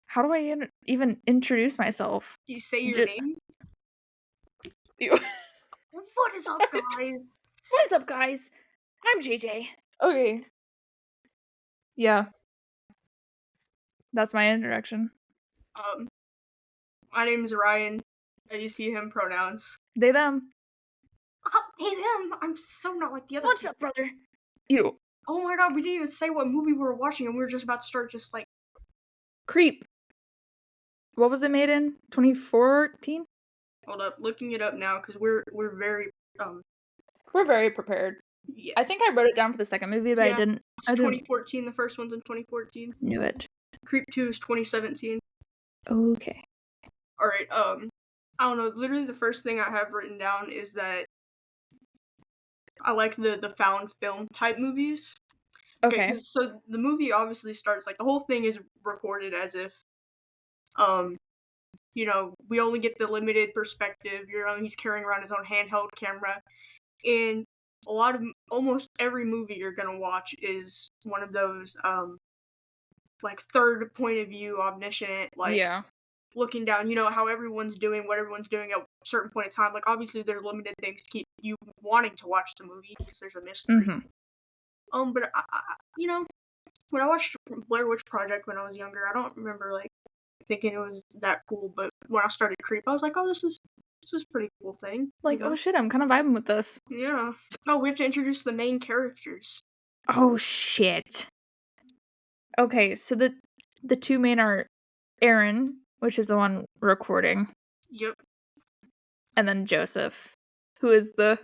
How do I even introduce myself? You say your name? Ew. What is up, guys? What is up, guys? I'm JJ. Okay. Yeah. That's my introduction. My name is Ryan. I use he, him pronouns. They, them. Hey, them! I'm so not like the other What's two. up, brother? You. Oh my god, we didn't even say what movie we were watching, and we were just about to start just like... Creep. What was it made in? 2014? Hold up, looking it up now, because we're very, We're very prepared. yes. I think I wrote it down for the second movie, but Yeah, I didn't. It's 2014, the first one's in 2014. Knew it. Creep 2 is 2017. Okay. Alright, I don't know, literally the first thing I have written down is that I like the found film type movies. Okay. So the movie obviously starts, like, the whole thing is recorded as if, we only get the limited perspective, he's carrying around his own handheld camera, and almost every movie you're gonna watch is one of those, like, third point of view, omniscient, like, Yeah. looking down, how everyone's doing, what everyone's doing at a certain point in time, like, obviously there are limited things to keep you wanting to watch the movie, because there's a mystery. But when I watched Blair Witch Project when I was younger, I don't remember, like, thinking it was that cool, but when I started Creep, I was like, oh, this is a pretty cool thing. Like, oh shit, I'm kind of vibing with this. Yeah. Oh, we have to introduce the main characters. Oh shit. Okay, so the two main are Aaron, which is the one recording. Yep. And then Joseph, who is the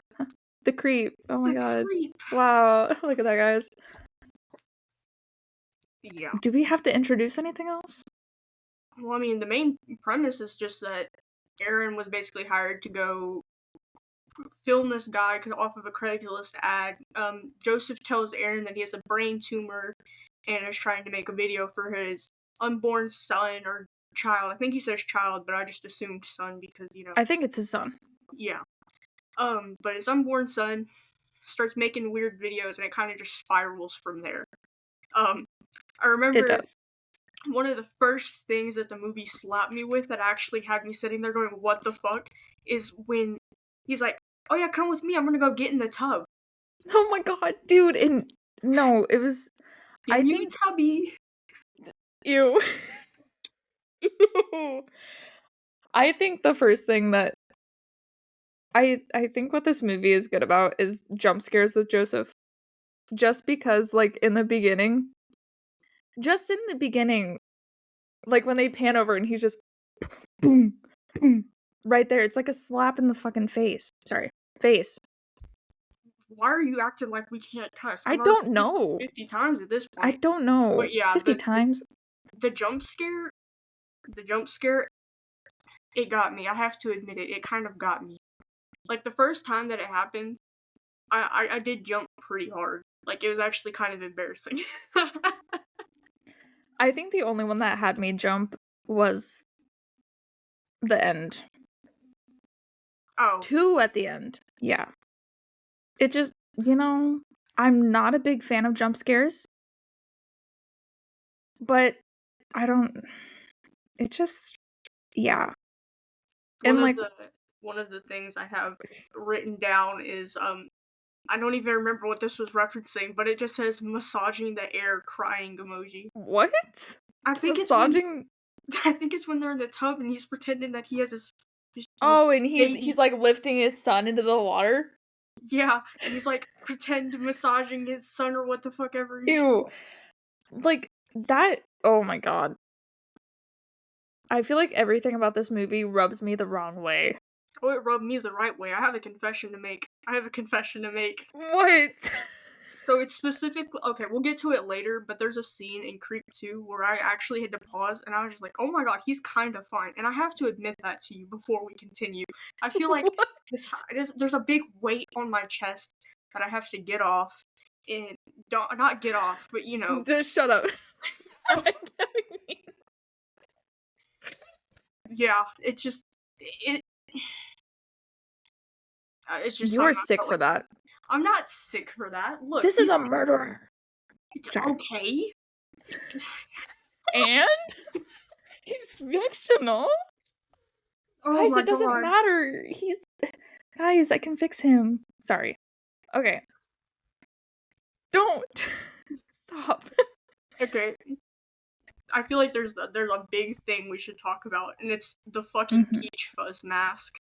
creep. Oh my god. Creep. Wow. Look at that, guys. Yeah. Do we have to introduce anything else? Well, I mean, the main premise is just that Aaron was basically hired to go film this guy off of a Craigslist ad. Joseph tells Aaron that he has a brain tumor and is trying to make a video for his unborn son or child. I think he says child, but I just assumed son because, I think it's his son. Yeah. But his unborn son starts making weird videos and it kind of just spirals from there. I remember It does. one of the first things that the movie slapped me with that actually had me sitting there going, what the fuck, is when he's like, oh yeah, come with me, I'm gonna go get in the tub. Oh my god, dude, and no, it was... I think... tubby. Ew. Ew. I think the first thing that I think what this movie is good about is jump scares with Joseph. Just because, like, in the beginning, like, when they pan over and he's just boom, boom, right there, it's like a slap in the fucking face. Sorry, face. Why are you acting like we can't cuss? I don't know. 50 times at this point. I don't know. But yeah, 50 times. The jump scare, it got me. I have to admit it. It kind of got me. Like, the first time that it happened, I did jump pretty hard. Like, it was actually kind of embarrassing. I think the only one that had me jump was the end. Oh. 2 at the end. Yeah. It just, I'm not a big fan of jump scares. But it just, yeah. One of the things I have written down is, I don't even remember what this was referencing, but it just says massaging the air crying emoji. What? I think massaging? I think it's when they're in the tub and he's pretending that he has his and he's like lifting his son into the water? Yeah, and he's like pretend massaging his son or what the fuck ever he's doing. Like, that, oh my god. I feel like everything about this movie rubs me the wrong way. Oh, it rubbed me the right way. I have a confession to make. What? So it's specifically... Okay, we'll get to it later, but there's a scene in Creep 2 where I actually had to pause, and I was just like, oh my god, he's kind of fine. And I have to admit that to you before we continue. I feel like there's a big weight on my chest that I have to get off. And not get off, but Just shut up. Yeah, it's just... It's just... You are sick for that. I'm not sick for that. Look, this is a murderer. Okay. And He's fictional. Oh Guys, my it doesn't god. matter. Guys, I can fix him. Sorry. Okay. Don't. Stop. Okay. I feel like there's a big thing we should talk about, and it's the fucking Mhm. peach fuzz mask.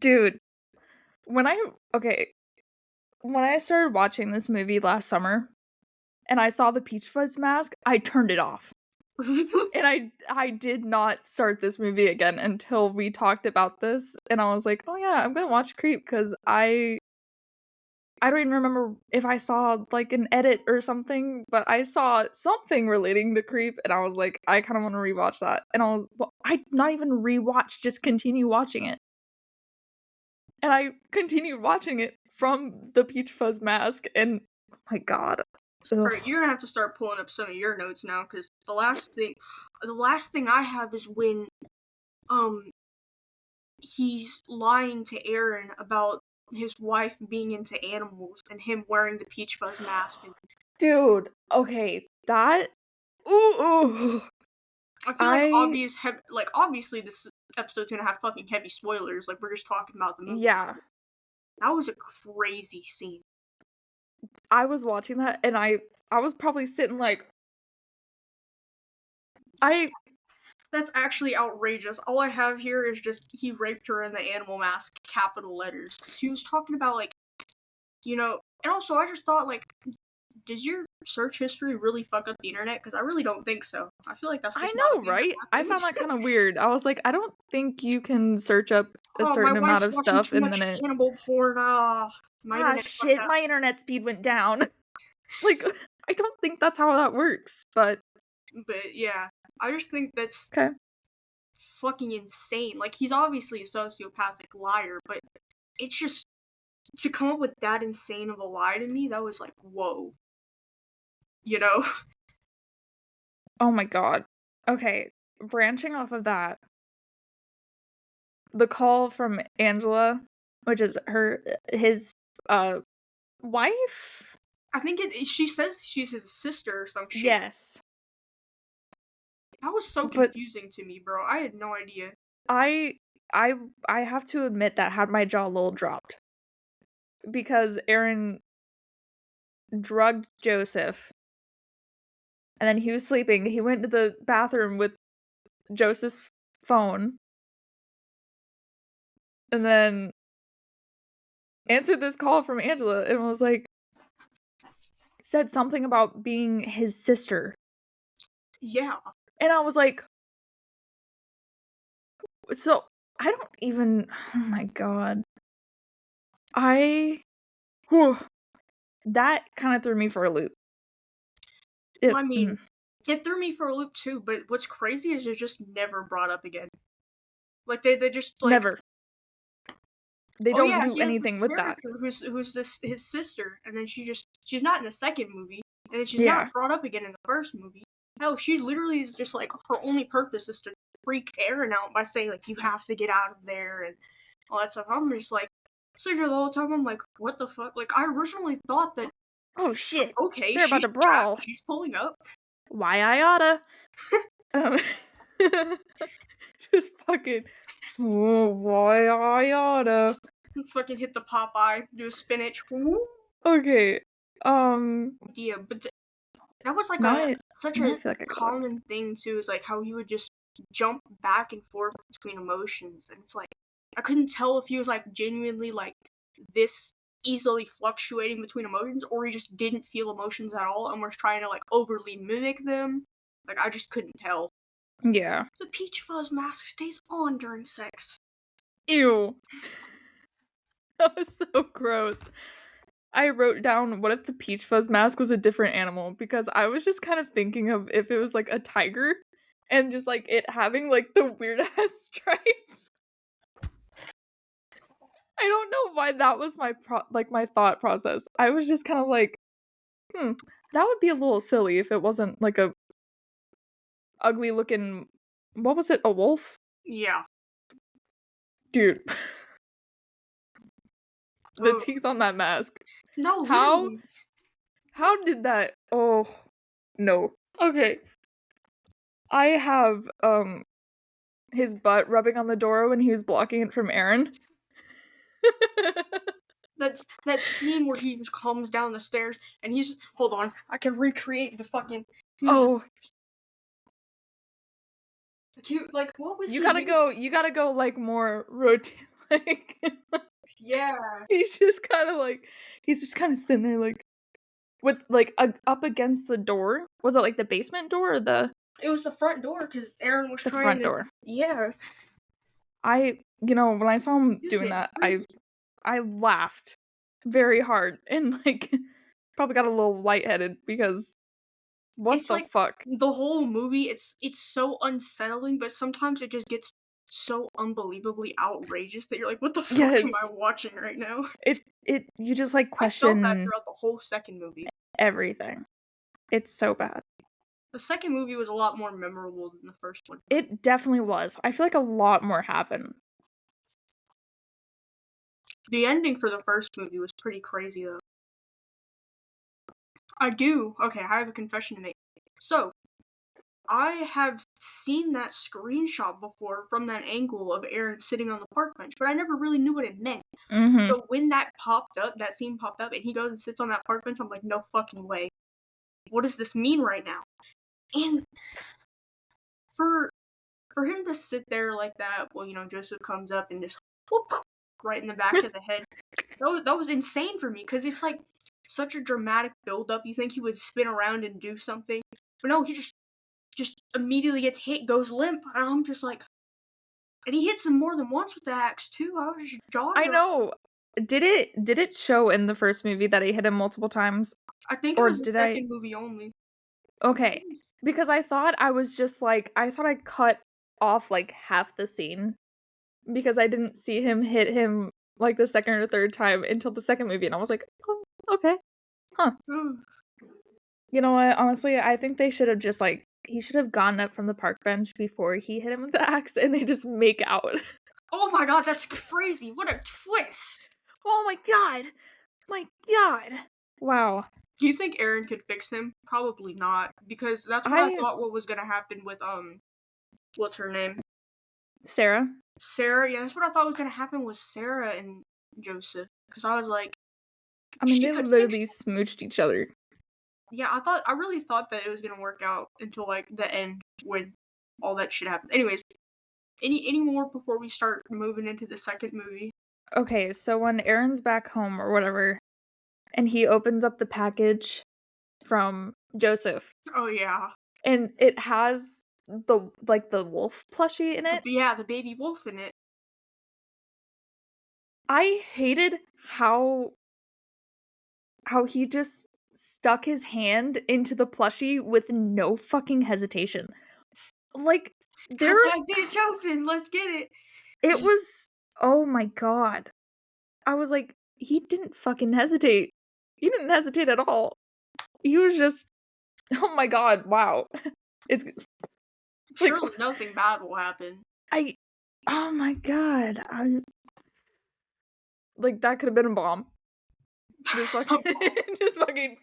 Dude, when I started watching this movie last summer and I saw the Peach Fuzz mask, I turned it off. And I did not start this movie again until we talked about this, and I was like, "Oh yeah, I'm gonna watch Creep," because I don't even remember if I saw, like, an edit or something, but I saw something relating to Creep, and I was like, "I kinda wanna rewatch that," and I not even rewatch, just continue watching it. And I continued watching it from the Peach Fuzz mask, and oh my god. Alright, Ugh. you're gonna have to start pulling up some of your notes now, because the last thing I have is when um he's lying to Aaron about his wife being into animals and him wearing the peach fuzz mask. And Dude, okay, that ooh, ooh. I feel like I obviously this episode's gonna have fucking heavy spoilers. Like, we're just talking about the movie. yeah, That was a crazy scene. I was watching that and I was probably sitting like I That's actually outrageous. All I have here is just he raped her in the animal mask, capital letters. Because he was talking about, like, and also I just thought, like, does your search history really fuck up the internet? Because I really don't think so. I feel like that's I just not a know, thing that right? I happens. found that kinda weird. I was like, I don't think you can search up a Oh, my certain amount wife's of watching stuff too and much then it cannibal porn. My ah, internet fucked shit, up. my internet speed went down. Like, I don't think that's how that works, but But yeah, I just think that's okay. fucking insane. Like, he's obviously a sociopathic liar, but it's just to come up with that insane of a lie to me, that was like, whoa. You know? Oh my god. Okay, branching off of that, the call from Angela, which is his, uh, wife? I think she says she's his sister or some shit. Yes. That was so But confusing to me, bro. I had no idea. I I I have to admit that had my jaw a little dropped because Aaron drugged Joseph, and then he was sleeping. He went to the bathroom with Joseph's phone, and then answered this call from Angela and was like said something about being his sister. Yeah. And I was like, so I don't even oh my god. I whew, that kind of threw me for a loop. I It mean, it threw me for a loop too, but what's crazy is it just never brought up again. Like, they just, like, never. They oh don't yeah, do he has this anything with that. character who's this his sister, and then she's not in the second movie, and then she's Yeah. not brought up again in the first movie. Hell, she literally is just like her only purpose is to freak Aaron out by saying, like, you have to get out of there and all that stuff. I'm just like, sitting here the whole time. I'm like, what the fuck? Like, I originally thought that, Oh shit. okay, They're about she's to trapped, brawl. she's pulling up. Why I oughta. Um, just fucking oh, why I oughta. Fucking hit the Popeye, do a spinach. Woo! Okay. Idea, but that was like Now a I such now I a feel like I gotta common thing too. Is like how he would just jump back and forth between emotions, and it's like I couldn't tell if he was like genuinely like this easily fluctuating between emotions, or he just didn't feel emotions at all and was trying to like overly mimic them. Like, I just couldn't tell. yeah. The peach fuzz mask stays on during sex. Ew. That was so gross. I wrote down what if the peach fuzz mask was a different animal because I was just kind of thinking of if it was like a tiger and just like it having like the weird ass stripes. I don't know why that was my thought process. I was just kind of like, that would be a little silly if it wasn't like a ugly looking what was it? A wolf? Yeah. Dude. The Ugh. teeth on that mask. No, How literally. how did that oh no. Okay. I have, his butt rubbing on the door when he was blocking it from Aaron. That's that scene where he just comes down the stairs and he's hold on, I can recreate the fucking he's Oh, like what was you he gotta doing? go, like, more routine, like, Yeah. he's just kinda sitting there, like, with, like, up against the door. Was it, like, the basement door or It was the front door because Aaron was the trying front to door? yeah. When I saw him Use doing it. that, Breathe. I laughed very hard and, like, probably got a little lightheaded because what It's the like fuck? the whole movie, it's so unsettling, but sometimes it just gets so unbelievably outrageous that you're like, "What the fuck am I Yes. watching right now?" It you just, like, I felt that question throughout the whole second movie. everything. It's so bad. The second movie was a lot more memorable than the first one. It definitely was. I feel like a lot more happened. The ending for the first movie was pretty crazy, though. Okay, I have a confession to make. So, I have seen that screenshot before from that angle of Aaron sitting on the park bench, but I never really knew what it meant. Mhm. So when that scene popped up, and he goes and sits on that park bench, I'm like, no fucking way. What does this mean right now? And for for him to sit there like that, well, Joseph comes up and just whoop, right in the back of the head. That was insane for me because it's like such a dramatic build up. You think he would spin around and do something, but no, he just immediately gets hit, goes limp, and I'm just like, and he hits him more than once with the axe too. I was just jaw I dropped. know. Did it show in the first movie that he hit him multiple times? I think it Or was the did I second movie only. Okay. Because I thought I was just like I thought I cut off, like, half the scene because I didn't see him hit him, like, the second or third time until the second movie, and I was like, "Oh, okay. Huh." You know what? Honestly, I think they should have just, like he should have gotten up from the park bench before he hit him with the axe, and they just make out. Oh my god, that's crazy! What a twist! Oh my god! My god! Wow. Do you think Aaron could fix him? Probably not, because that's what I I thought what was gonna happen with what's her name? Sarah? Sarah. Yeah, that's what I thought was gonna happen with Sarah and Joseph. Because I was like, I mean, she they could fix literally him. smooched each other. Yeah, I really thought that it was gonna work out until like the end when all that shit happened. Anyways, any more before we start moving into the second movie? Okay, so when Aaron's back home or whatever, and he opens up the package from Joseph, Oh yeah, and it has the wolf plushie in it. the baby wolf in it. I hated how he just stuck his hand into the plushie with no fucking hesitation. Like, there Cut that bitch open. Let's get it. it was oh my god. I was like, he didn't fucking hesitate. He didn't hesitate at all. He was just oh my god, wow. It's like Surely nothing bad will happen. I oh my god. I like that could have been a bomb. Just fucking just fucking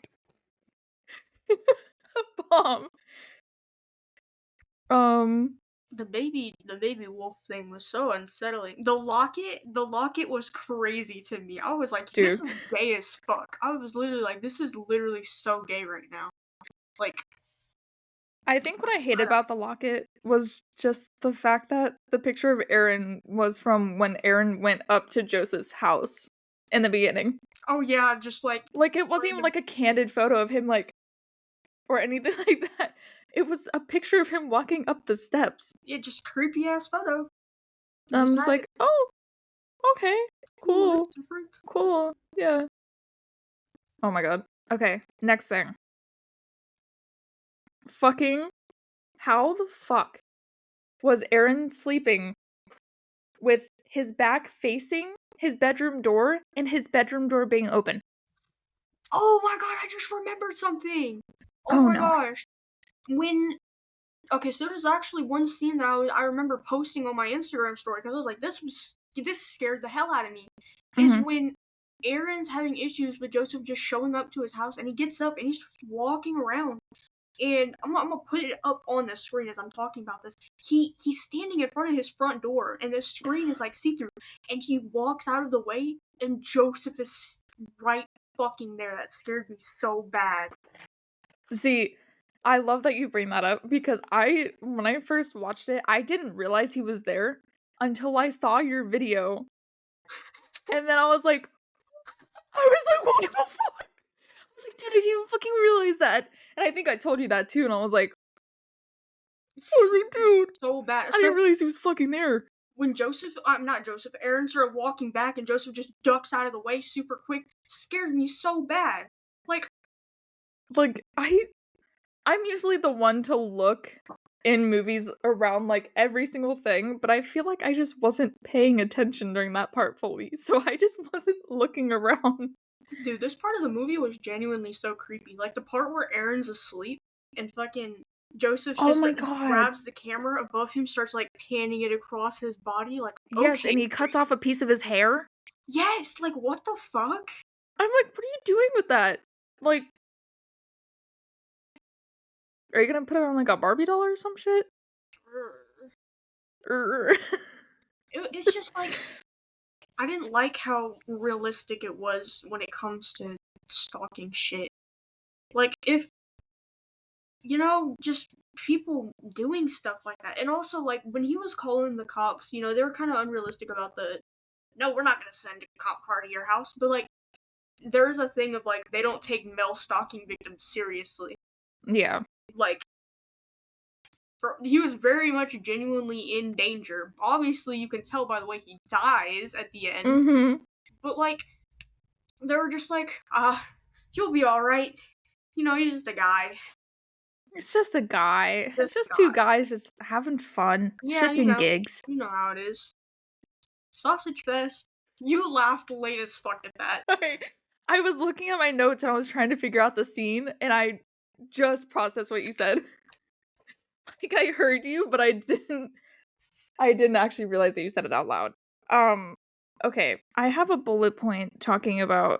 a bomb. Um, The baby wolf thing was so unsettling. The locket was crazy to me. I was like, this dude, is gay as fuck. I was literally like, this is literally so gay right now. Like, I think what I hate straight up. about the locket was just the fact that the picture of Aaron was from when Aaron went up to Joseph's house in the beginning. Oh yeah, just like Like, it wasn't even random. like a candid photo of him, like, or anything like that. It was a picture of him walking up the steps. Yeah, just creepy ass photo. I'm Just just had like, it. oh, okay, Cool, that's cool, different. cool, yeah. Oh my god. Okay, next thing. Fucking, how the fuck was Aaron sleeping with his back facing his bedroom door and his bedroom door being open? Oh my god, I just remembered something. Oh Oh my no. gosh. When Okay, so there's actually one scene that I remember posting on my Instagram story because I was like, this scared the hell out of me. Is Mhm. when Aaron's having issues with Joseph just showing up to his house and he gets up and he starts walking around and I'm gonna put it up on the screen as I'm talking about this. He's standing in front of his front door, and the screen is like see through, and he walks out of the way, and Joseph is right fucking there. That scared me so bad. See, I love that you bring that up because when I first watched it, I didn't realize he was there until I saw your video. And then I was like, what the fuck? I was like, dude, I didn't even fucking realize that. And I think I told you that too, and I was like, dude, So bad. I didn't realize he was fucking there. When not Joseph, Aaron started walking back and Joseph just ducks out of the way super quick, scared me so bad. Like I'm usually the one to look in movies around like every single thing, but I feel like I just wasn't paying attention during that part fully, so I just wasn't looking around. dude, this part of the movie was genuinely so creepy. Like the part where Aaron's asleep and fucking Joseph's Oh just my like god. grabs the camera above him, starts like panning it across his body. Like, Yes, okay, and he cuts off a piece of his hair. yes, like what the fuck? I'm like, what are you doing with that? Like, are you gonna put it on like a Barbie doll or some shit? It's just like I didn't like how realistic it was when it comes to stalking shit. Like if just people doing stuff like that. And also, like, when he was calling the cops, they were kind of unrealistic about no, we're not going to send a cop car to your house. But, like, there's a thing of, like, they don't take male stalking victims seriously. Yeah. Like, he was very much genuinely in danger. Obviously, you can tell by the way he dies at the end. Mm-hmm. But, like, they were just like, you'll be alright. He's just a guy. It's just a guy. It's Just just a two guy. guys just having fun. Yeah, Shits and gigs. You know how it is. Sausage fest. You laughed late as fuck at that. I was looking at my notes and I was trying to figure out the scene, and I just processed what you said. Like I heard you, but I didn't actually realize that you said it out loud. Okay. I have a bullet point talking about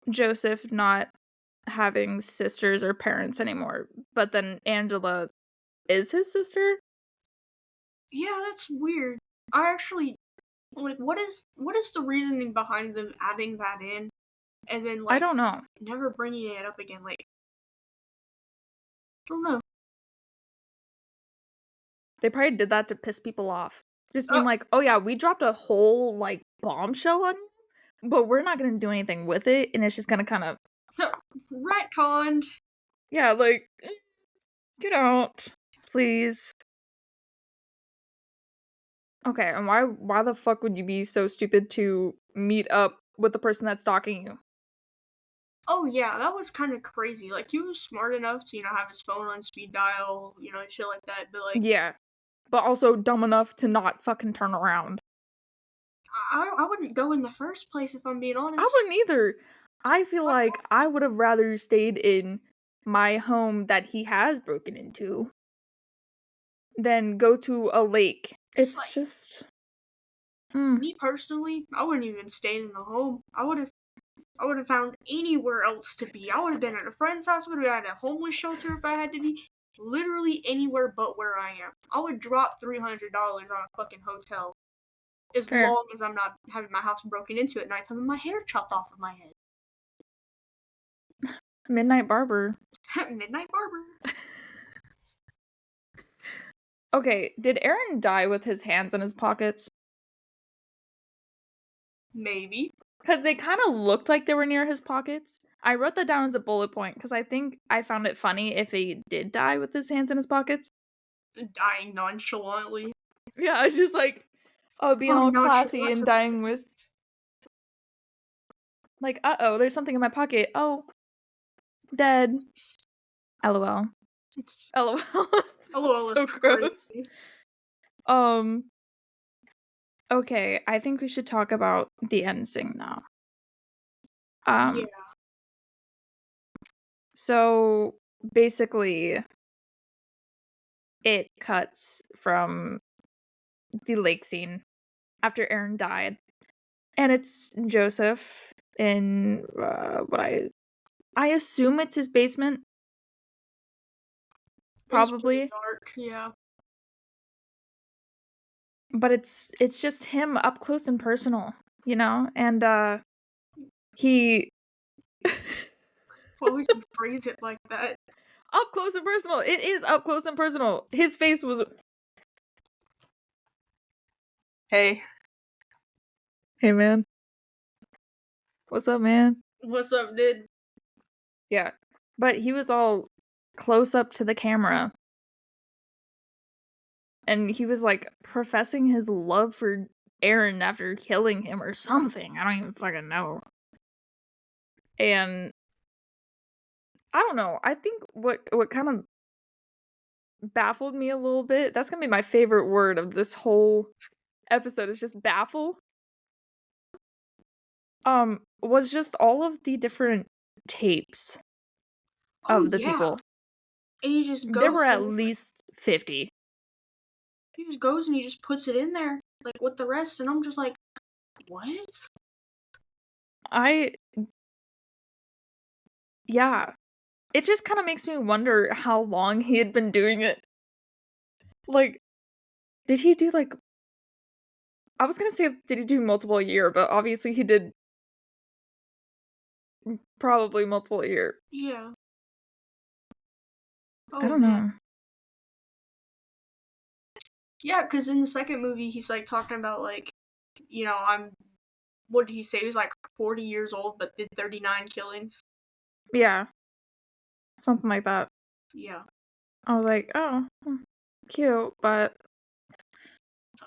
Joseph not having sisters or parents anymore, but then Angela is his sister? Yeah, that's weird. I actually like what is the reasoning behind them adding that in and then I like don't know. never bringing it up again? Like, I don't know. They probably did that to piss people off. Just being Oh, like, "Oh yeah, we dropped a whole like bombshell on you, but we're not gonna do anything with it, and it's just gonna kind of retconned. yeah, like get out, please." Okay, and why the fuck would you be so stupid to meet up with the person that's stalking you? Oh yeah, that was kind of crazy. Like he was smart enough to have his phone on speed dial, shit like that. But like, Yeah, but also dumb enough to not fucking turn around. I wouldn't go in the first place if I'm being I honest. wouldn't either. I feel like I would have rather stayed in my home that he has broken into than go to a lake. It's It's like just me personally, I wouldn't even stayed in the home. I would have found anywhere else to be. I would have been at a friend's house. Would have been at a homeless shelter if I had to be. Literally anywhere but where I am. I would drop $300 on a fucking hotel as fair. long as I'm not having my house broken into at nighttime and my hair chopped off of my head. Midnight Barber. Midnight barber. Okay, did Aaron die with his hands in his pockets? Maybe. Because they kind of looked like they were near his pockets. I wrote that down as a bullet point because I think I found it funny if he did die with his hands in his pockets. Dying nonchalantly. Yeah, it's just like, oh, being Oh, all classy nonchalant. and dying with, like, uh-oh, there's something in my pocket. Oh, dead. LOL. LOL. LOL is So gross. crazy. Okay, I think we should talk about the end scene now. Yeah. So basically it cuts from the lake scene after Aaron died, and it's Joseph in what I assume it's his basement. It was pretty probably. dark, yeah. But it's just him up close and personal, you know? And he Why would you phrase it like that? up close and personal. It is up close and personal. His face was Hey. Hey man. What's up, man? What's up, dude? Yeah. But he was all close up to the camera. And he was like professing his love for Aaron after killing him or something. I don't even fucking know. And I don't know. I think what kind of baffled me a little bit. That's gonna be my favorite word of this whole episode is just baffle. Was just all of the different tapes Oh of the yeah. people. And he just There goes were at and least 50. he just goes and he just puts it in there, like with the rest, and I'm just like, what? Yeah. It just kind of makes me wonder how long he had been doing it. Like, did he do like I was gonna say did he do multiple a year, but obviously he did probably multiple a year. Yeah. I Oh don't man. know. Yeah, because in the second movie, he's like talking about like, I'm. What did he say? He was like 40 years old, but did 39 killings. Yeah. Something like that. Yeah. I was like, oh, cute, but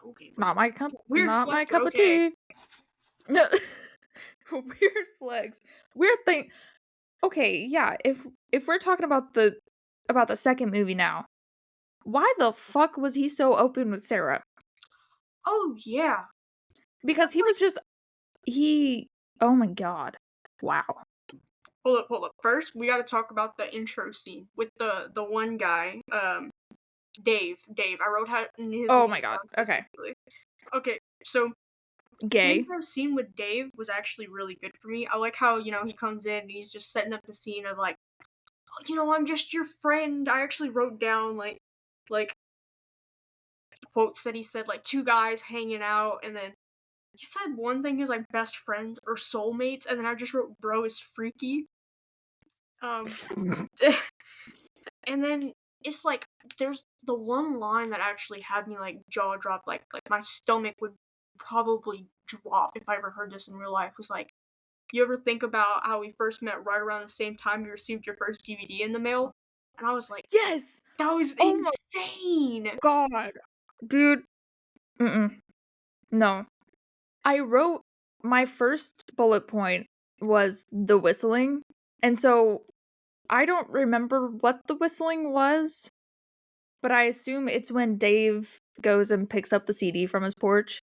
Okay. not my cup Weird not my flex, but cup of okay. tea. No. Weird flex. Weird thing. Okay, yeah, if we're talking about the second movie now, why the fuck was he so open with Sarah? Oh yeah. Because he was just he oh my god. Wow. Hold up. First, we got to talk about the intro scene with the one guy, Dave. Dave. I wrote his Oh name my god. down Okay. specifically. Okay, so the Gay. intro scene with Dave was actually really good for me. I like how he comes in and he's just setting up the scene of like, I'm just your friend. I actually wrote down like quotes that he said, like two guys hanging out, and then he said one thing, he was like best friends or soulmates, and then I just wrote bro is freaky. Um and then it's like there's the one line that actually had me like jaw drop, like my stomach would probably drop if I ever heard this in real life, was like, you ever think about how we first met right around the same time you received your first DVD in the mail? And I was like, Yes. that was Oh my insane. god. Dude. Mm-mm. No. I wrote my first bullet point was the whistling. And so I don't remember what the whistling was, but I assume it's when Dave goes and picks up the CD from his porch.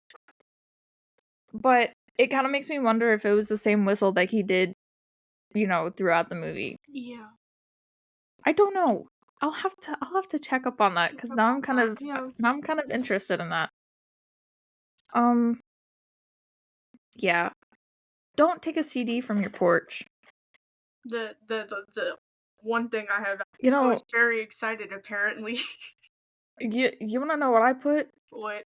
But it kind of makes me wonder if it was the same whistle that he did, throughout the movie. Yeah. I don't know. I'll have to check up on that because now I'm kind of Yeah. interested in that. Um yeah. Don't take a CD from your porch. The one thing I have, You I know, was very excited apparently. you want to know what I put? What?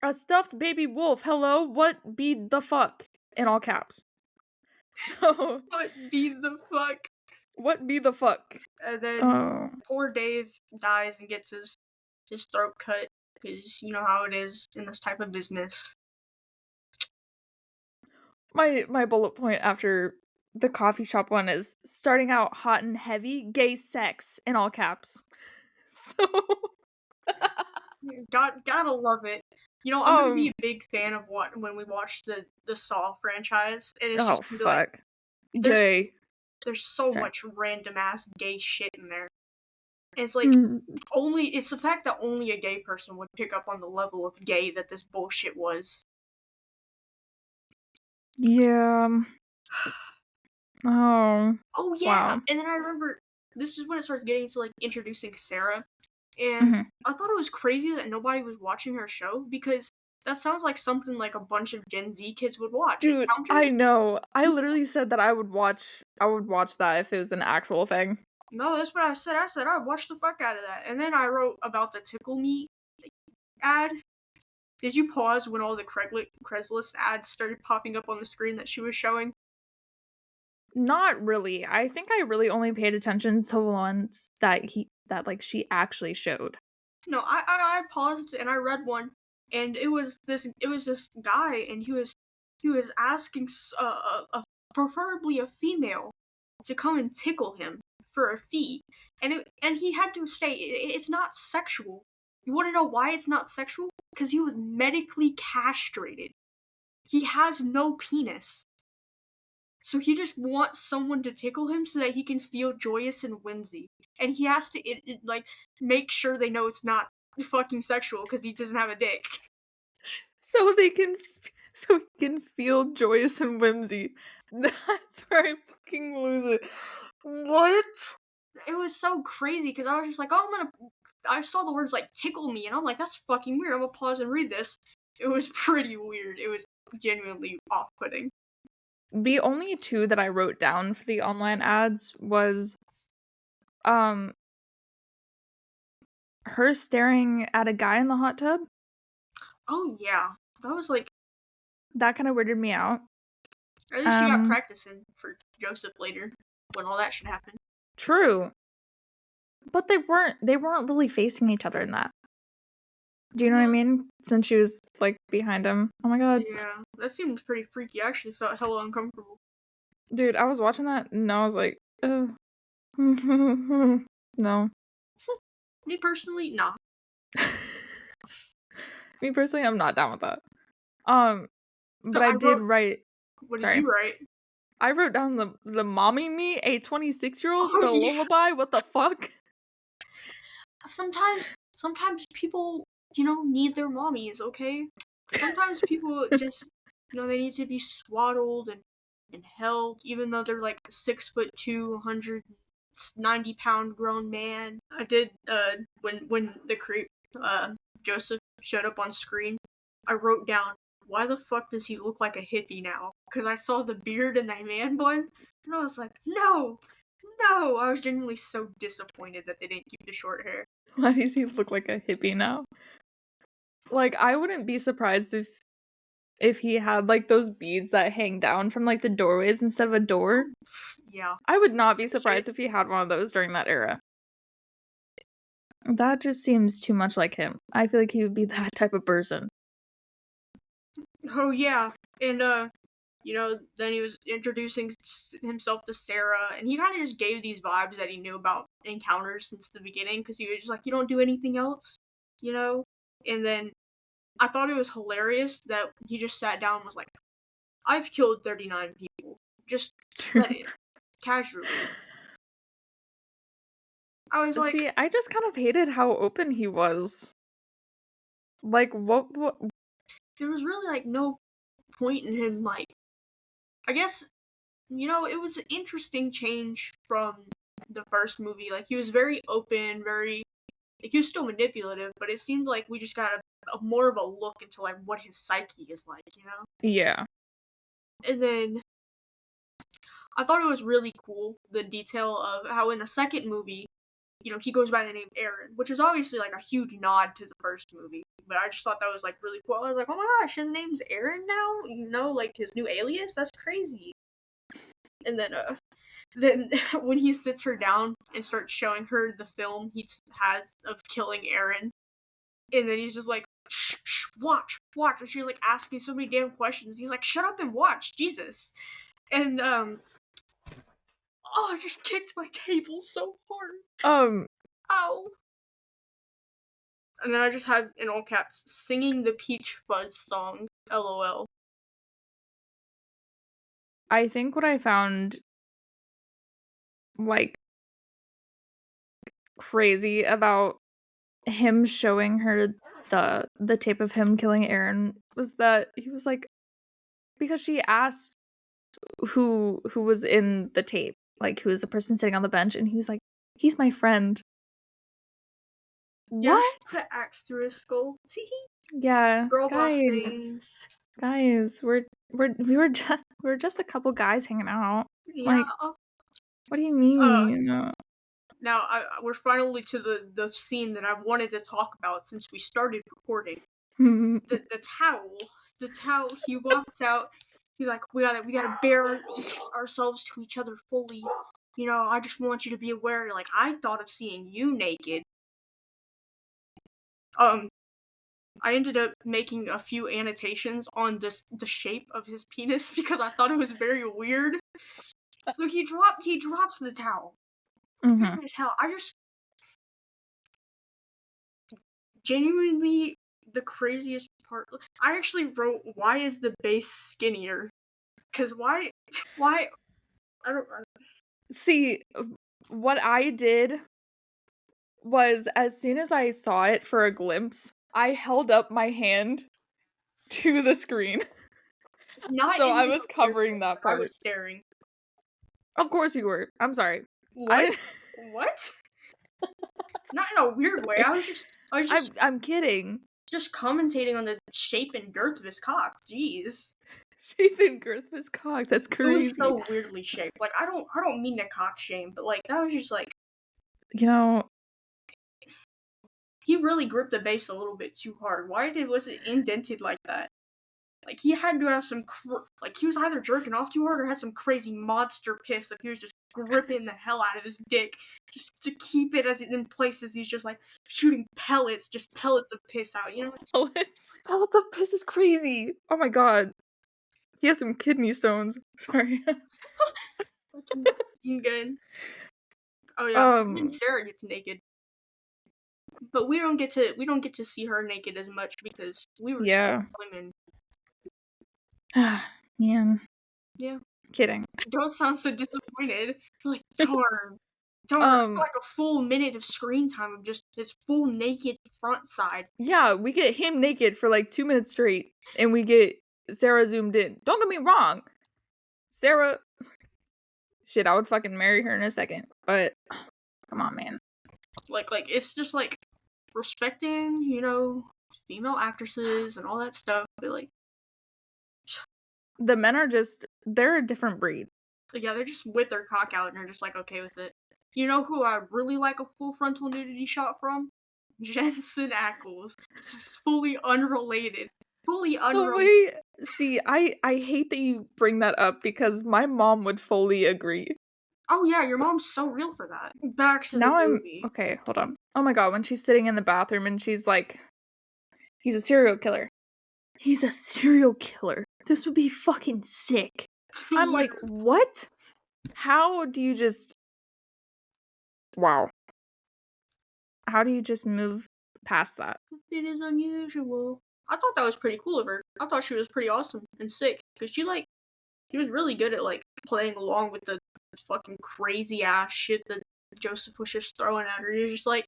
A stuffed baby wolf. Hello, what be the fuck? In all caps. So, What be the fuck? what be the fuck? And then Oh. poor Dave dies and gets his throat cut, because you know how it is in this type of business. My bullet point after the coffee shop one is starting out hot and heavy, gay sex in all caps. So, Gotta love it. I'm gonna be a big fan of what when we watch the Saw franchise, and it's oh just gonna be like fuck. Gay. there's so Sorry. much random ass gay shit in there. And it's like Mm, it's the fact that only a gay person would pick up on the level of gay that this bullshit was. yeah. Oh. Oh yeah, Wow. and then I remember this is when it starts getting to like introducing Sarah, and Mhm. I thought it was crazy that nobody was watching her show, because that sounds like something like a bunch of Gen Z kids would watch. Dude, I Encounters? know. I literally said that I would watch that if it was an actual thing. No, that's what I said. I said I'd watch the fuck out of that. And then I wrote about the Tickle Me ad. Did you pause when all the Craigslist ads started popping up on the screen that she was showing? Not really. I think I really only paid attention to ones that like she actually showed. No, I paused and I read one, and it was this guy, and he was asking preferably a female to come and tickle him for a fee, and he had to say it's not sexual. You want to know why it's not sexual? Because he was medically castrated. He has no penis. So he just wants someone to tickle him so that he can feel joyous and whimsy. And he has to like make sure they know it's not fucking sexual because he doesn't have a dick. So they can so he can feel joyous and whimsy. That's where I fucking lose it. What? It was so crazy because I was just like, oh, I saw the words like tickle me, and I'm like, that's fucking weird. I'm gonna pause and read this. It was pretty weird. It was genuinely off putting. The only two that I wrote down for the online ads was um her staring at a guy in the hot tub. Oh, yeah. That was like, That kind of weirded me out. at least she got practicing for Joseph later when all that should happen. True. But they weren't really facing each other in that. Do you know what I mean? Since she was like behind him. Oh my god. Yeah, that seems pretty freaky. I actually felt hella uncomfortable. Dude, I was watching that and I was like, no. Me personally, nah. Me personally, I'm not down with that. But So I did write. What did Sorry. you write? I wrote down the mommy me, a 26-year-old, Oh, the yeah. lullaby. What the fuck? Sometimes people, need their mommies, okay? Sometimes people just, they need to be swaddled and held, even though they're like 6'2", 190-pound grown man. I did, when the creep, Joseph showed up on screen, I wrote down, why the fuck does he look like a hippie now? Because I saw the beard and the man bun, and I was like, no, no! I was genuinely so disappointed that they didn't keep the short hair. Why does he look like a hippie now? Like, I wouldn't be surprised if he had like those beads that hang down from like the doorways instead of a door. Yeah. I would not be surprised if he had one of those during that era. That just seems too much like him. I feel like he would be that type of person. Oh, yeah. And, then he was introducing himself to Sarah, and he kind of just gave these vibes that he knew about encounters since the beginning, because he was just like, you don't do anything else, you know? And then I thought it was hilarious that he just sat down and was like, I've killed 39 people. Just said it. Casually. I was like, See, I just kind of hated how open he was. Like, what there was really, like, no point in him, like, I guess, it was an interesting change from the first movie. Like, he was very open, very, like, he was still manipulative, but it seemed like we just got a more of a look into, like, what his psyche is like, Yeah. And then I thought it was really cool, the detail of how in the second movie, he goes by the name Aaron, which is obviously, like, a huge nod to the first movie. But I just thought that was, like, really cool. I was like, oh my gosh, his name's Aaron now? Like, his new alias? That's crazy. And then when he sits her down and starts showing her the film he has of killing Aaron, and then he's just like, shh, shh, watch, and she's, like, asking so many damn questions. He's like, shut up and watch, Jesus. And, I just kicked my table so hard. Ow. And then I just have, in all caps, singing the Peach Fuzz song, LOL. I think what I found like crazy about him showing her the tape of him killing Aaron was that he was like, because she asked who was in the tape, like who was the person sitting on the bench, and he was like, he's my friend. Yeah, What? she put an axe through his skull. Yeah, Girl boss guys, things. we were just a couple guys hanging out. Yeah. Like, what do you mean? Now, we're finally to the scene that I wanted to talk about since we started recording. The towel. The towel, he walks out, he's like, we gotta bear ourselves to each other fully. You know, I just want you to be aware, like, I thought of seeing you naked. Um, I ended up making a few annotations on the shape of his penis because I thought it was very weird. So he drops the towel. Mhm. Weird as hell. I just genuinely the craziest part. I actually wrote, "Why is the base skinnier?" Because why? I don't. See, what I did was as soon as I saw it for a glimpse, I held up my hand to the screen. Not So in I like was a weird way, covering that but I part. was staring. Of course you were. I'm sorry. What? I What? Not in a weird way. sorry. I was just I'm kidding. just commentating on the shape and girth of his cock. Jeez. Shaven girth was cock. That's It was crazy. so weirdly shaped. Like I don't mean to cock shame, but like that was just like You know, he really gripped the base a little bit too hard. Was it indented like that? Like he had to have some like he was either jerking off too hard or had some crazy monster piss that he was just gripping the hell out of his dick just to keep it as it in places. He's just like shooting pellets, just pellets of piss out. You know, pellets. Pellets of piss is crazy. Oh my god. He has some kidney stones. Sorry. fucking good. Oh yeah, even um Sarah gets naked, but we don't get to see her naked as much because we were still yeah. women. Man. Yeah. Kidding. Don't sound so disappointed. You're like, darn. Darn. Um Like a full minute of screen time of just his full naked front side. yeah, we get him naked for like 2 minutes straight and we get Sarah zoomed in. Don't get me wrong. Sarah shit, I would fucking marry her in a second. But come on, man. Like it's just like respecting, you know, female actresses and all that stuff. But like, The men are just they're a different breed. yeah, they're just with their cock out and they're just like okay with it. You know who I really like a full frontal nudity shot from? Jensen Ackles. This is fully unrelated. Fully The unrelated. way see, I hate that you bring that up because my mom would fully agree. Oh yeah, your mom's so real for that. Back to the Now I'm movie. okay, hold on. Oh my god, when she's sitting in the bathroom and she's like, he's a serial killer. He's a serial killer. This would be fucking sick. I'm like, what? How do you just wow. How do you just move past that? It is unusual. I thought that was pretty cool of her. I thought she was pretty awesome and sick because she was really good at like playing along with the fucking crazy ass shit that Joseph was just throwing at her. You're just like,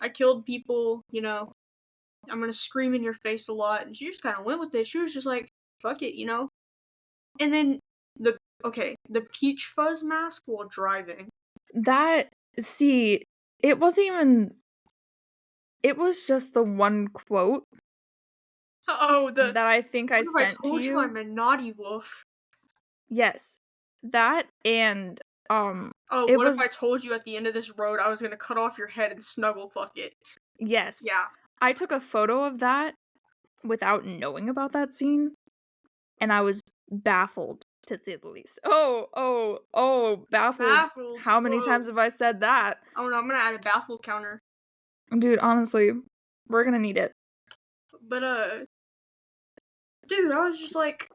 I killed people, you know. I'm gonna scream in your face a lot, and she just kind of went with it. She was just like, fuck it, you know. And then the peach fuzz mask while driving. That see, it wasn't even it was just the one quote Oh, the that I think I what if I sent to told you you. I'm a naughty wolf? Yes. That and Oh, it what if I was told you at the end of this road I was gonna cut off your head and snuggle fuck it? yes. Yeah. I took a photo of that without knowing about that scene and I was baffled to say the least. Baffled. Baffled. How many Whoa. times have I said that? Oh no, I'm gonna add a baffled counter. Dude, honestly, we're gonna need it. But dude, I was just like,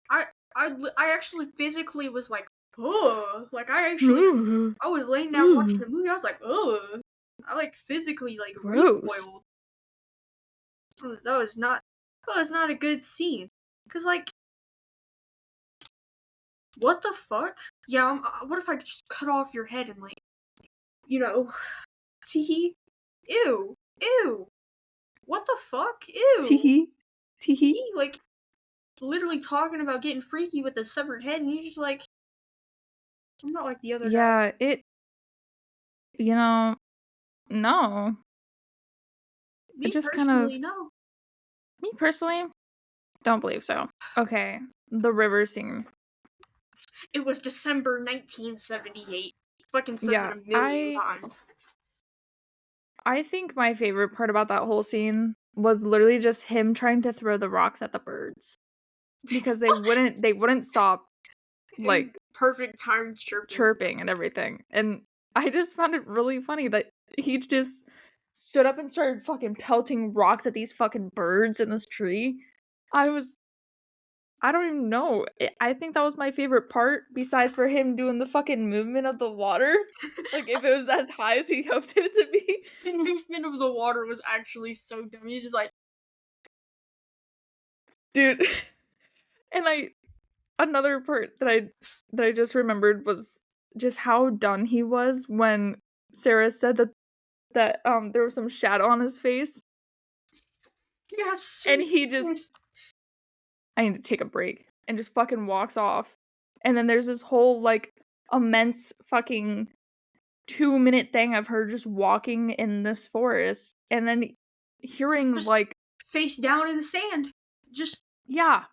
I I actually physically was like, ugh. Like I was laying down watching the movie. I was like, ugh. I like physically like Gross. recoiled. That was not a good scene. Cause like, what the fuck? Yeah, what if I just cut off your head and like, you know, tee ew, ew. What the fuck? Ew. Teehee. Teehee. Like literally talking about getting freaky with a severed head, and you're just like, I'm not like the other guy. Yeah, you know, no. It Me just kind of personally, no. me personally don't believe so. Okay. The river scene. It was December 1978. fucking said Yeah, that a million times. I think my favorite part about that whole scene was literally just him trying to throw the rocks at the birds because they wouldn't stop, It was like, perfect timed chirping and everything, and I just found it really funny that he just stood up and started fucking pelting rocks at these fucking birds in this tree. I don't even know. I think that was my favorite part, besides for him doing the fucking movement of the water. Like, if it was as high as he hoped it to be. The movement of the water was actually so dumb. You're just like, Dude. And another part that I just remembered was just how done he was when Sarah said that there was some shadow on his face, yeah, and he just, I need to take a break, and just fucking walks off. And then there's this whole, like, immense fucking 2-minute thing of her just walking in this forest, and then hearing, just like, face down in the sand. Just, yeah.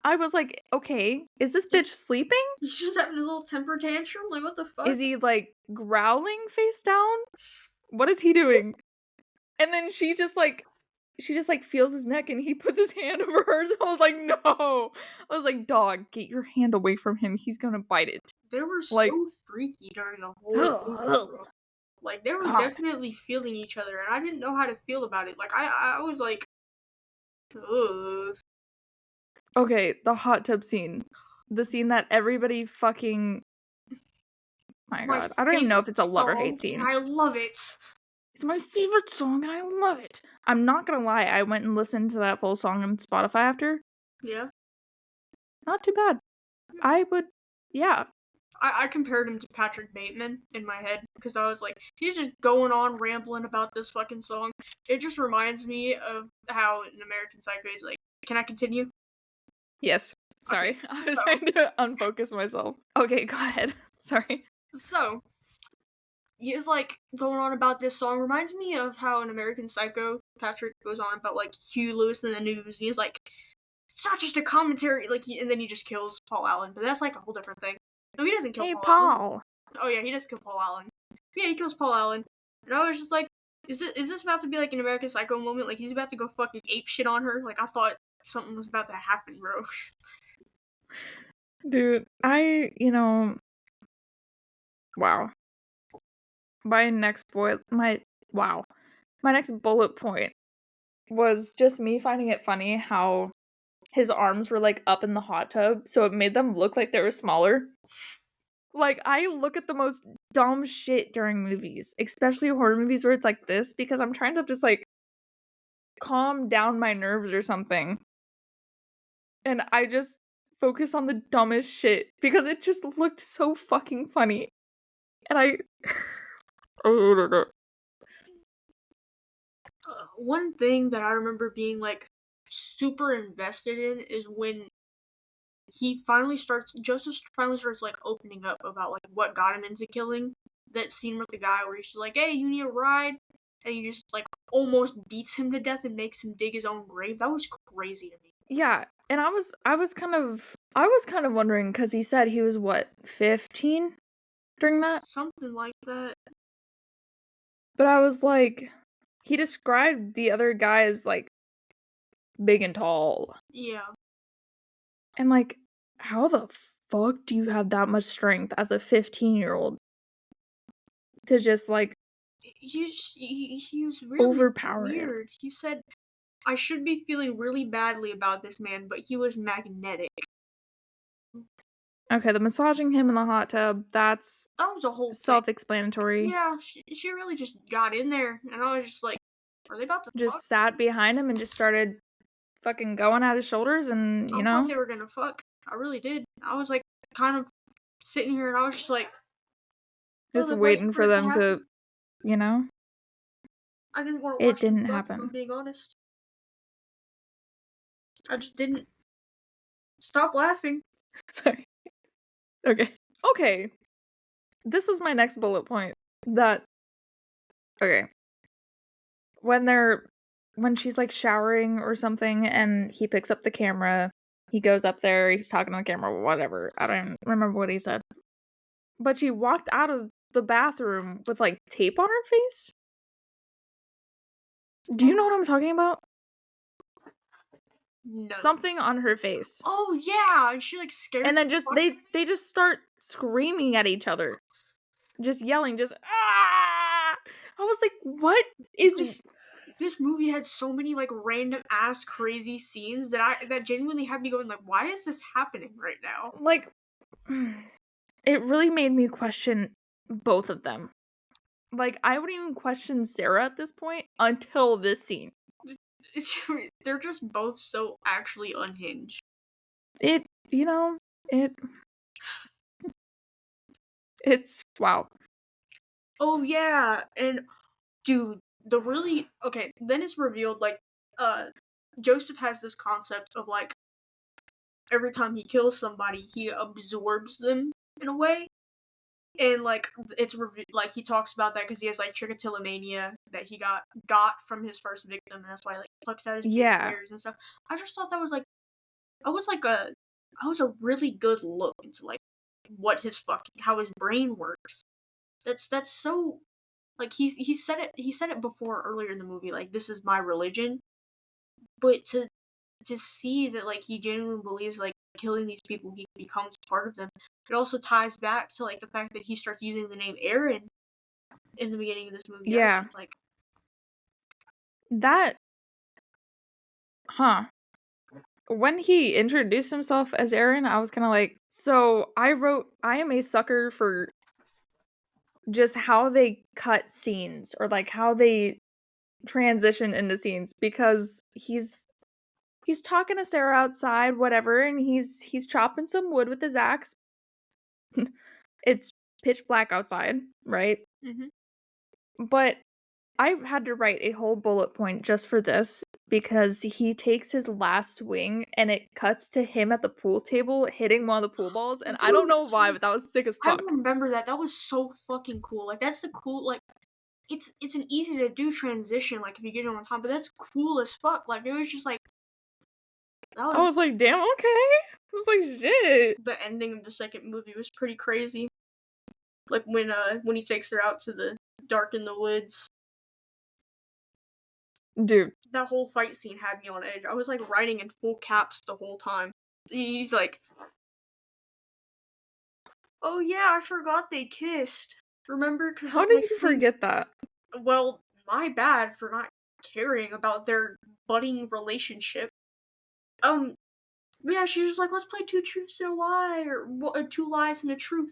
I was like, okay, is this bitch sleeping? he's just having a little temper tantrum. Like, what the fuck? Is he, like, growling face down? What is he doing? And then she just feels his neck and he puts his hand over hers. I was like, no. I was like, dog, get your hand away from him. He's gonna bite it. They were Like, so freaky during the whole movie, bro. Like, they were God. definitely feeling each other, and I didn't know how to feel about it. Like, I was like, ugh. Okay, the hot tub scene. The scene that everybody fucking... My God. I don't even know if it's a love or hate scene. I love it. It's my favorite song and I love it. I'm not gonna lie, I went and listened to that full song on Spotify after. Yeah. Not too bad. I would... Yeah. I compared him to Patrick Bateman in my head, because I was like, he's just going on rambling about this fucking song. It just reminds me of how in American Psycho is like, can I continue? Yes. Sorry. Okay. I was trying to unfocus myself. Okay, go ahead. Sorry. So, he's like going on about this song. Reminds me of how in American Psycho, Patrick goes on about like Huey Lewis in the news, and he's like, it's not just a commentary, like, and then he just kills Paul Allen, but that's like a whole different thing. No, he doesn't kill Hey, Paul Allen. Paul. Oh yeah, he does kill Paul Allen. Yeah, he kills Paul Allen. And I was just like, is this about to be like an American Psycho moment? Like, he's about to go fucking ape shit on her? Like, I thought something was about to happen, bro. Dude, wow. My next bullet point was just me finding it funny how his arms were, like, up in the hot tub, so it made them look like they were smaller. Like, I look at the most dumb shit during movies, especially horror movies where it's like this, because I'm trying to just, like, calm down my nerves or something. And I just focus on the dumbest shit, because it just looked so fucking funny. And I... One thing that I remember being, like, super invested in is when Joseph finally starts, like, opening up about, like, what got him into killing. That scene with the guy where he's like, hey, you need a ride? And he just, like, almost beats him to death and makes him dig his own grave. That was crazy to me. Yeah, and I was kind of wondering, because he said he was, what, 15 during that? Something like that. But I was like, he described the other guy as, like, big and tall. Yeah. And, like, how the fuck do you have that much strength as a 15-year-old to just, like, He was really overpower him? weird. He said, I should be feeling really badly about this man, but he was magnetic. Okay, the massaging him in the hot tub, that's That was a whole self-explanatory. Yeah, she really just got in there, and I was just like, are they about to Just fuck? sat behind him and just started fucking going at his shoulders, and, I thought they were gonna fuck. I really did. I was, like, kind of sitting here, and I was just like... just waiting for them to, I didn't want to watch It didn't them fuck, happen. if I'm being honest. I just didn't. Stop laughing. Sorry. Okay. This was my next bullet point. Okay. When she's, like, showering or something, and he picks up the camera, he goes up there, he's talking to the camera, whatever. I don't remember what he said. But she walked out of the bathroom with, like, tape on her face? Do you know what I'm talking about? No. Something on her face. Oh yeah, and she like scared. And then just they just start screaming at each other. Just yelling, just, "Ah!" I was like, "What is" This movie had so many like random ass crazy scenes that genuinely had me going like, why is this happening right now? like, it really made me question both of them. Like, I wouldn't even question Sarah at this point until this scene. They're just both so actually unhinged. It you know, it it's wow. Oh yeah, and dude, the really okay, then it's revealed like uh Joseph has this concept of like every time he kills somebody, he absorbs them in a way. And like like he talks about that because he has like trichotillomania that he got from his first victim, and that's why like he plucks out his baby Yeah. hairs and stuff. I just thought that was like a that was a really good look into like what his fucking how his brain works. That's so like he said it before earlier in the movie like this is my religion, but to see that like he genuinely believes like killing these people he becomes part of them. It also ties back to like the fact that he starts using the name Aaron in the beginning of this movie. I was Yeah. just like, That huh. When he introduced himself as Aaron, I was kinda like, so I wrote I am a sucker for just how they cut scenes or, like, how they transition into scenes because he's talking to Sarah outside, whatever, and he's chopping some wood with his axe. It's pitch black outside, right? mm-hmm. But I had to write a whole bullet point just for this because he takes his last swing and it cuts to him at the pool table hitting one of the pool balls, and I don't Dude, know why, but that was sick as I fuck. remember that. That was so fucking cool. Like that's the cool like it's an easy to do transition like if you get it on time, but that's cool as fuck. Like it was just like that I was was like, "Damn, okay." I was like, "Shit." the ending of the second movie was pretty crazy. Like when he takes her out to the dark in the woods. Dude, That whole fight scene had me on edge. I was like writing in full caps the whole time. He's like, "Oh yeah, I forgot they kissed. Remember? Because how did like you when forget that? well, my bad for not caring about their budding relationship. Um, yeah, she was like, let's play two truths and a lie, or two lies and a truth.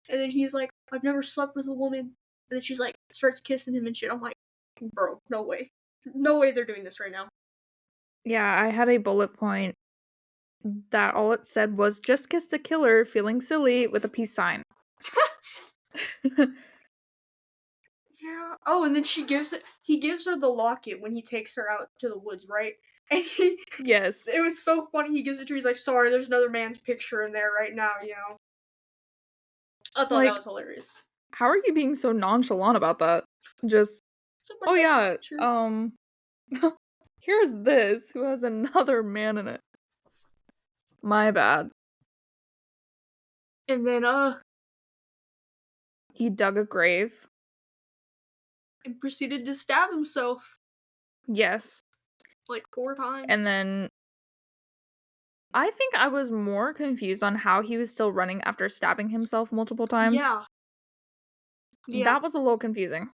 And then he's like, I've never slept with a woman. And then she's like, starts kissing him and shit. I'm like, bro, no way. No way they're doing this right now. Yeah, I had a bullet point that all it said was, "Just kissed a killer, feeling silly," with a peace sign. Yeah. Oh, and then he gives her the locket when he takes her out to the woods, right? And Yes. it was so funny. He gives it to her. He's like, sorry, there's another man's picture in there right now, you know? I thought that Like, was hilarious. how are you being so nonchalant about that? Just, "Oh, Somebody else's yeah, picture. here's this who has another man in it." My bad. And then, He dug a grave. and proceeded to stab himself Yes. like 4 times. And then I think I was more confused on how he was still running after stabbing himself multiple times. Yeah. Yeah. That was a little confusing.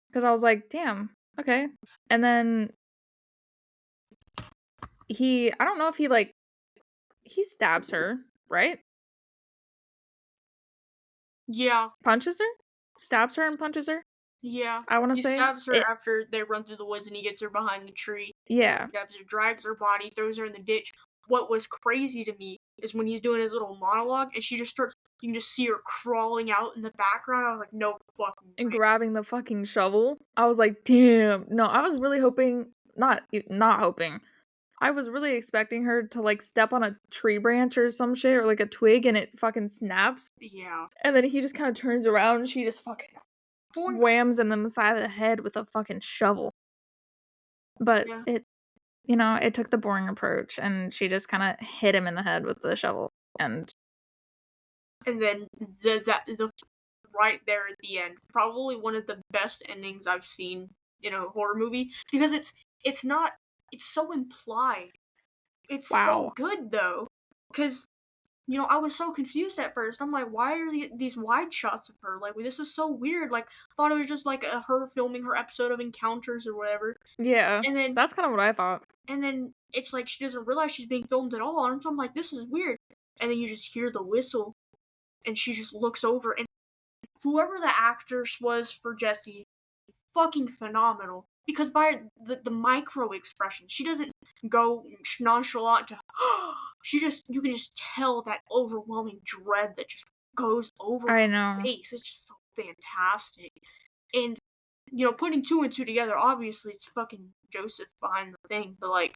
Because I was like, damn, okay. And then I don't know if he stabs her, right? Yeah. Punches her? Stabs her and punches her? Yeah. I want to He say. stabs her after they run through the woods and he gets her behind the tree. Yeah. He stabs her, drags her body, throws her in the ditch. What was crazy to me is when he's doing his little monologue and she just starts, you can just see her crawling out in the background. I was like, no fucking And way. grabbing the fucking shovel. I was like, damn. No, I was really hoping, not hoping. I was really expecting her to like step on a tree branch or some shit or like a twig and it fucking snaps. Yeah. And then he just kind of turns around and she just fucking Boink. whams him in the side of the head with a fucking shovel. But Yeah. it took the boring approach and she just kind of hit him in the head with the shovel. And And then the right there at the end. Probably one of the best endings I've seen in a horror movie because it's not it's so implied. It's so Wow. good though, because I was so confused at first. I'm like, why are these wide shots of her? Like, this is so weird. Like, I thought it was just like her filming her episode of Encounters or whatever. Yeah. And then That's kind of what I thought. it's like she doesn't realize she's being filmed at all. And so I'm like, this is weird. And then you just hear the whistle, and she just looks over, and whoever the actress was for Jessie, fucking phenomenal. Because by the micro expression, she doesn't go nonchalant to, you can just tell that overwhelming dread that just goes over I her know. face. It's just so fantastic. And, putting two and two together, obviously it's fucking Joseph behind the thing, but like,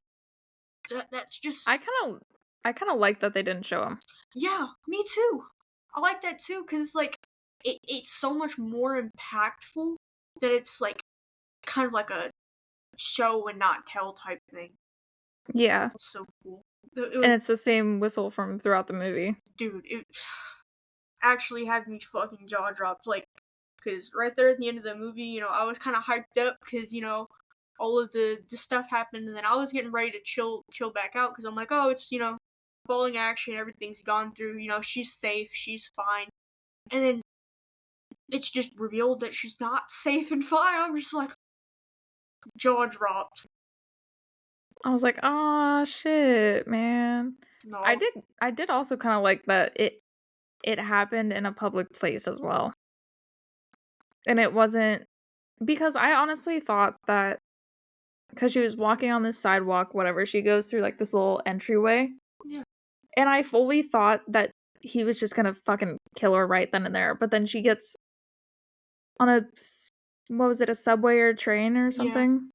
that's just, I kind of like that they didn't show him. yeah, me too. I like that too, because it's like, it's so much more impactful that it's like, kind of like a show and not tell type thing. Yeah. It's so cool. And it's the same whistle from throughout the movie. Dude, it actually had me fucking jaw dropped. Like, because right there at the end of the movie, I was kind of hyped up because, all of the stuff happened, and then I was getting ready to chill back out because I'm like, oh, it's, falling action, everything's gone through, she's safe, she's fine. And then it's just revealed that she's not safe and fine. I'm just like, jaw dropped. I was like, "Ah, shit, man." No. I did also kind of like that it happened in a public place as well. And it wasn't because I honestly thought that because she was walking on this sidewalk, whatever, she goes through like this little entryway. Yeah. And I fully thought that he was just gonna fucking kill her right then and there. But then she gets on what was it, a subway or train or Yeah. something?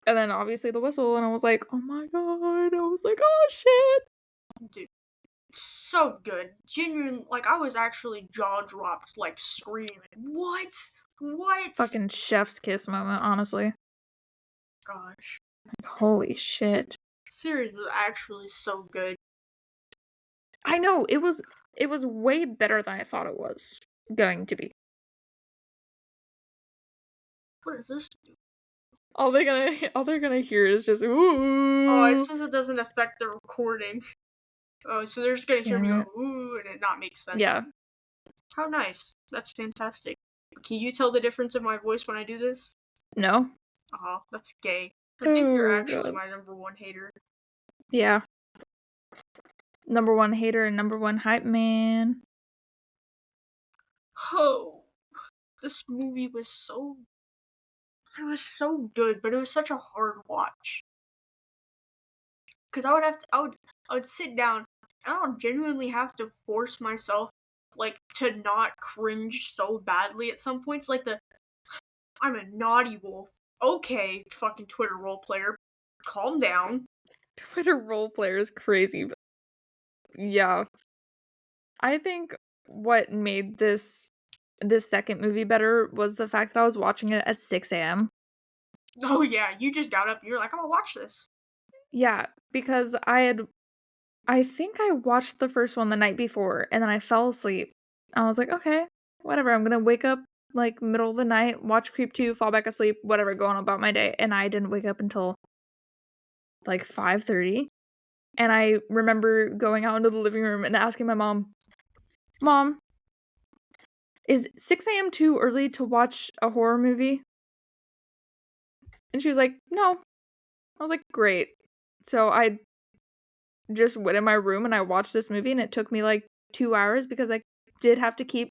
And then obviously the whistle, and I was like, oh my god. I was like, oh shit. Dude, so good. Genuine, like, I was actually jaw dropped, like, screaming. What? What? Fucking chef's kiss moment, honestly. Gosh. Like, holy shit. Series was actually so good. I know, it was way better than I thought it was going to be. What is this? All they're gonna hear is just ooh. Oh, it says it doesn't affect the recording. Oh, so they're just gonna hear me go ooh and it not make sense. Yeah. How nice. That's fantastic. Can you tell the difference in my voice when I do this? No. Oh, that's gay. I think you're Oh, actually God. my number one hater. Yeah. Number one hater and number one hype man. Oh, this movie was it was so good, but it was such a hard watch. Because I would sit down and I would genuinely have to force myself, like, to not cringe so badly at some points. Like I'm a naughty wolf. Okay, fucking Twitter role player, calm down. Twitter role player is crazy. But yeah. I think what made this second movie better was the fact that I was watching it at 6 a.m. Oh yeah, you just got up and you're like, I'm gonna watch this. Yeah, because I think I watched the first one the night before, and then I fell asleep. I was like, okay, whatever, I'm gonna wake up, like, middle of the night, watch Creep 2, fall back asleep, whatever, go on about my day, and I didn't wake up until, like, 5:30, and I remember going out into the living room and asking my mom, "Mom, is 6 a.m. too early to watch a horror movie?" And she was like, "No." I was like, "Great." So I just went in my room and I watched this movie, and it took me like 2 hours because I did have to keep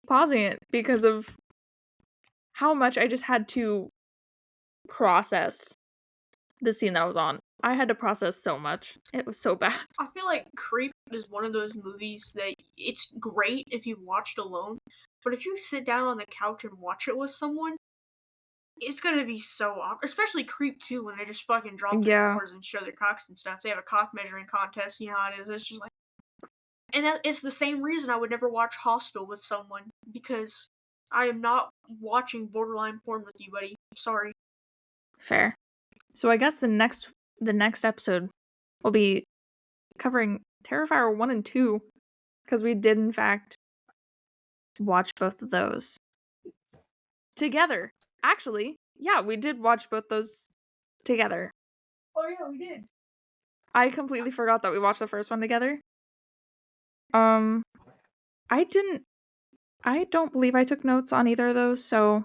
pausing it because of how much I just had to process the scene that I was on. I had to process so much. It was so bad. I feel like Creep is one of those movies that it's great if you watch it alone, but if you sit down on the couch and watch it with someone, it's gonna be so awkward. Especially Creep 2 when they just fucking drop their Yeah. drawers and show their cocks and stuff. They have a cock measuring contest, you know how it is. It's just like, and it's the same reason I would never watch Hostel with someone, because I am not watching borderline porn with you, buddy. Sorry. Fair. So I guess the next episode will be covering Terrifier 1 and 2, because we did in fact watch both of those together. Actually, yeah, we did watch both those together. Oh yeah, we did. I completely forgot that we watched the first one together. I don't believe I took notes on either of those, so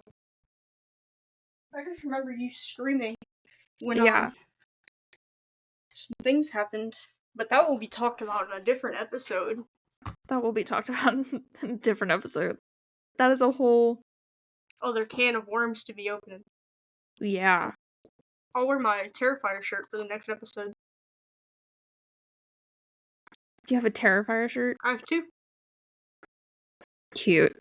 I just remember you screaming when yeah. some things happened, but that will be talked about in a different episode. That will be talked about in a different episode. That is a whole other can of worms to be opened. Yeah. I'll wear my Terrifier shirt for the next episode. Do you have a Terrifier shirt? I have two. Cute.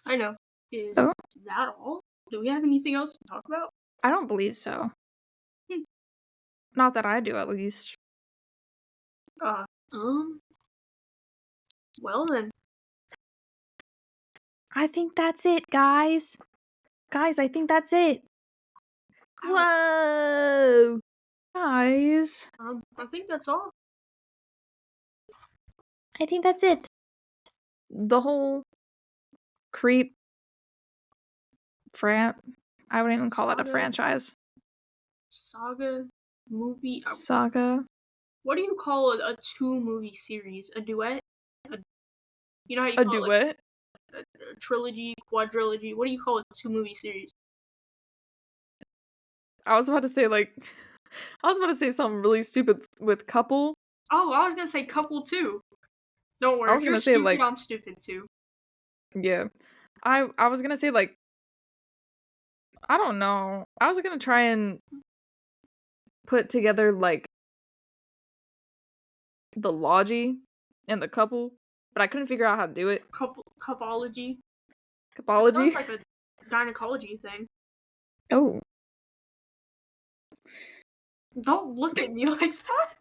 I know. Is that all? Do we have anything else to talk about? I don't believe so. Not that I do, at least. Well then. I think that's it, guys. Guys, I think that's it. Whoa! Guys. I think that's all. I think that's it. The whole Creep I wouldn't even call it a franchise. Saga movie. Saga. What do you call a 2-movie series? A duet? You know how you a call duet? It like a trilogy, quadrilogy? What do you call a 2-movie series? I was about to say something really stupid with couple. Oh, I was gonna say couple too. Don't worry, I was you're gonna say stupid, I'm stupid too. Yeah. I was gonna say I don't know. I was gonna try and put together the logy and the couple, but I couldn't figure out how to do it. Coupology. Coupology? It sounds like a gynecology thing. Oh. Don't look at me like that.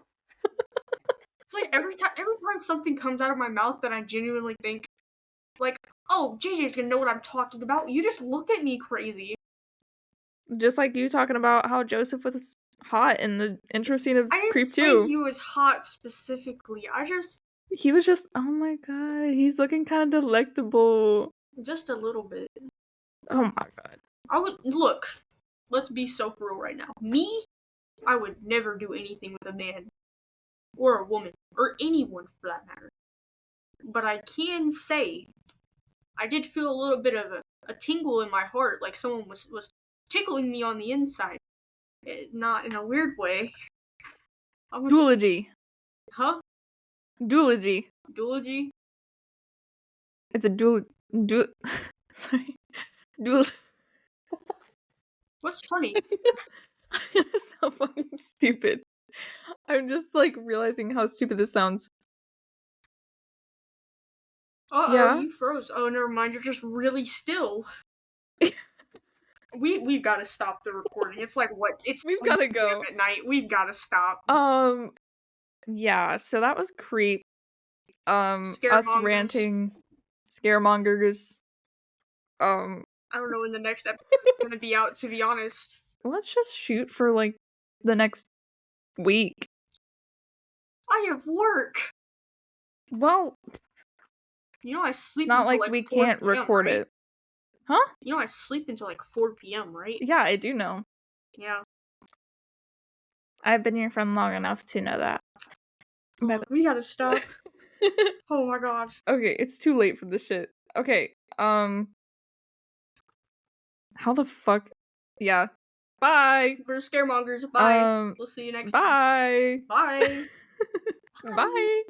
It's like every time something comes out of my mouth that I genuinely think, oh, JJ's gonna know what I'm talking about, you just look at me crazy. Just like you talking about how Joseph was hot in the intro scene of Creep 2. I didn't say he was hot specifically. He was just, oh my god, he's looking kind of delectable. Just a little bit. Oh my god. Let's be so for real right now. Me, I would never do anything with a man. Or a woman. Or anyone for that matter. But I can say, I did feel a little bit of a tingle in my heart, like someone was tickling me on the inside. Not in a weird way. Duology. Huh? Duology. Duology? It's a sorry. What's funny? It's so fucking stupid. I'm just realizing how stupid this sounds. Yeah? You froze. Oh, never mind, you're just really still. We've got to stop the recording. It's we've got to go at night. We've got to stop. Yeah, so that was Creep. Us ranting, scaremongers. I don't know when the next episode is gonna be out, to be honest. Let's just shoot for the next week. I have work. Well, I sleep. It's not like we can't record it. Huh? I sleep until 4 p.m., right? Yeah, I do know. Yeah. I've been your friend long enough to know that. We gotta stop. Oh my god. Okay, it's too late for this shit. Okay, how the fuck? Yeah. Bye! We're scaremongers. Bye. We'll see you next time. Bye! Bye! Bye!